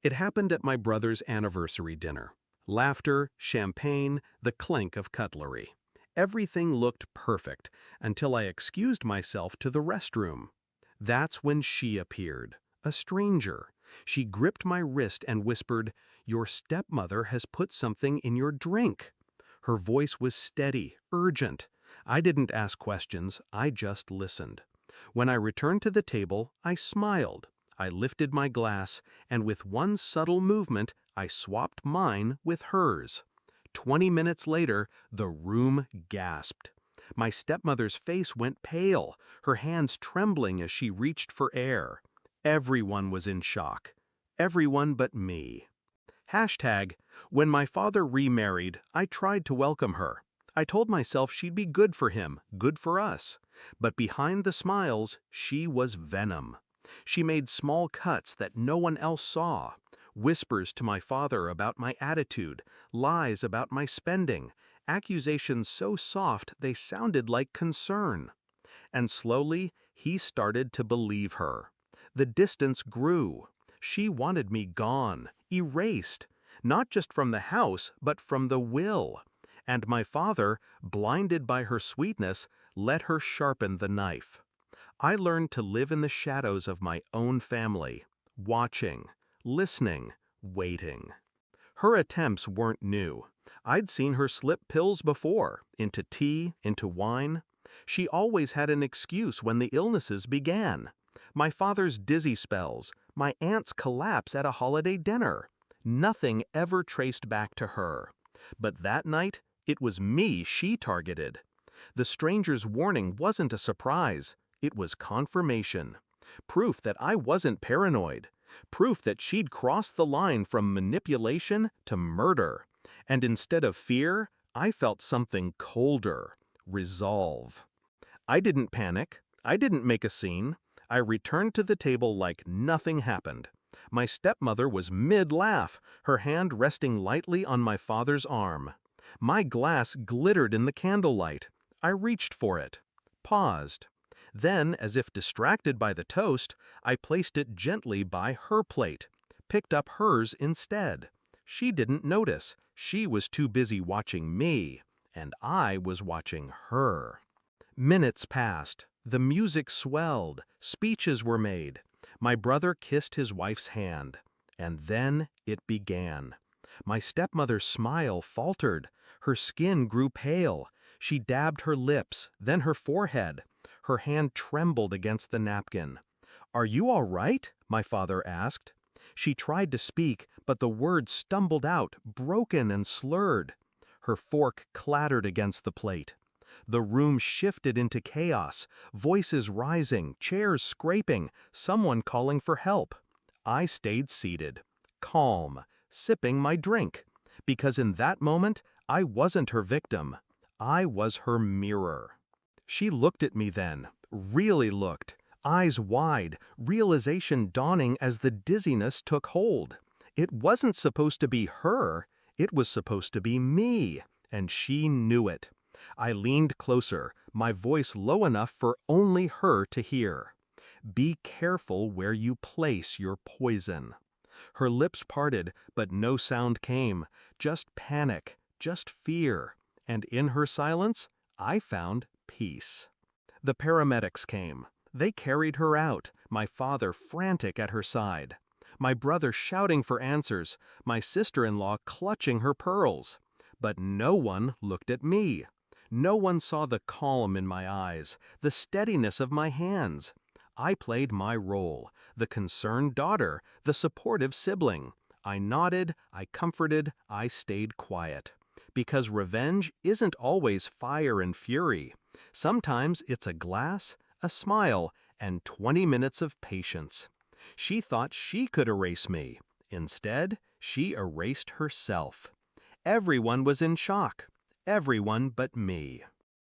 It happened at my brother's anniversary dinner. Laughter, champagne, the clink of cutlery. Everything looked perfect until I excused myself to the restroom. That's when she appeared, a stranger. She gripped my wrist and whispered, "Your stepmother has put something in your drink." Her voice was steady, urgent. I didn't ask questions, I just listened. When I returned to the table, I smiled. I lifted my glass, and with one subtle movement, I swapped mine with hers. 20 minutes later, the room gasped. My stepmother's face went pale, her hands trembling as she reached for air. Everyone was in shock. Everyone but me. Hashtag, when my father remarried, I tried to welcome her. I told myself she'd be good for him, good for us. But behind the smiles, she was venom. She made small cuts that no one else saw. Whispers to my father about my attitude, lies about my spending, accusations so soft they sounded like concern. And slowly, he started to believe her. The distance grew. She wanted me gone, erased, not just from the house, but from the will. And my father, blinded by her sweetness, let her sharpen the knife. I learned to live in the shadows of my own family, watching, listening, waiting. Her attempts weren't new. I'd seen her slip pills before, into tea, into wine. She always had an excuse when the illnesses began. My father's dizzy spells, my aunt's collapse at a holiday dinner. Nothing ever traced back to her. But that night, it was me she targeted. The stranger's warning wasn't a surprise. It was confirmation. Proof that I wasn't paranoid. Proof that she'd crossed the line from manipulation to murder. And instead of fear, I felt something colder. Resolve. I didn't panic. I didn't make a scene. I returned to the table like nothing happened. My stepmother was mid-laugh, her hand resting lightly on my father's arm. My glass glittered in the candlelight. I reached for it. Paused. Then, as if distracted by the toast, I placed it gently by her plate, picked up hers instead. She didn't notice. She was too busy watching me, and I was watching her. Minutes passed. The music swelled. Speeches were made. My brother kissed his wife's hand. And then it began. My stepmother's smile faltered. Her skin grew pale. She dabbed her lips, then her forehead. Her hand trembled against the napkin. "Are you all right?" my father asked. She tried to speak, but the words stumbled out, broken and slurred. Her fork clattered against the plate. The room shifted into chaos, voices rising, chairs scraping, someone calling for help. I stayed seated, calm, sipping my drink, because in that moment, I wasn't her victim. I was her mirror. She looked at me then, really looked, eyes wide, realization dawning as the dizziness took hold. It wasn't supposed to be her, it was supposed to be me, and she knew it. I leaned closer, my voice low enough for only her to hear. "Be careful where you place your poison." Her lips parted, but no sound came, just panic, just fear, and in her silence, I found peace. The paramedics came. They carried her out, my father frantic at her side. My brother shouting for answers, my sister-in-law clutching her pearls. But no one looked at me. No one saw the calm in my eyes, the steadiness of my hands. I played my role, the concerned daughter, the supportive sibling. I nodded, I comforted, I stayed quiet. Because revenge isn't always fire and fury. Sometimes it's a glass, a smile, and 20 minutes of patience. She thought she could erase me. Instead, she erased herself. Everyone was in shock. Everyone but me.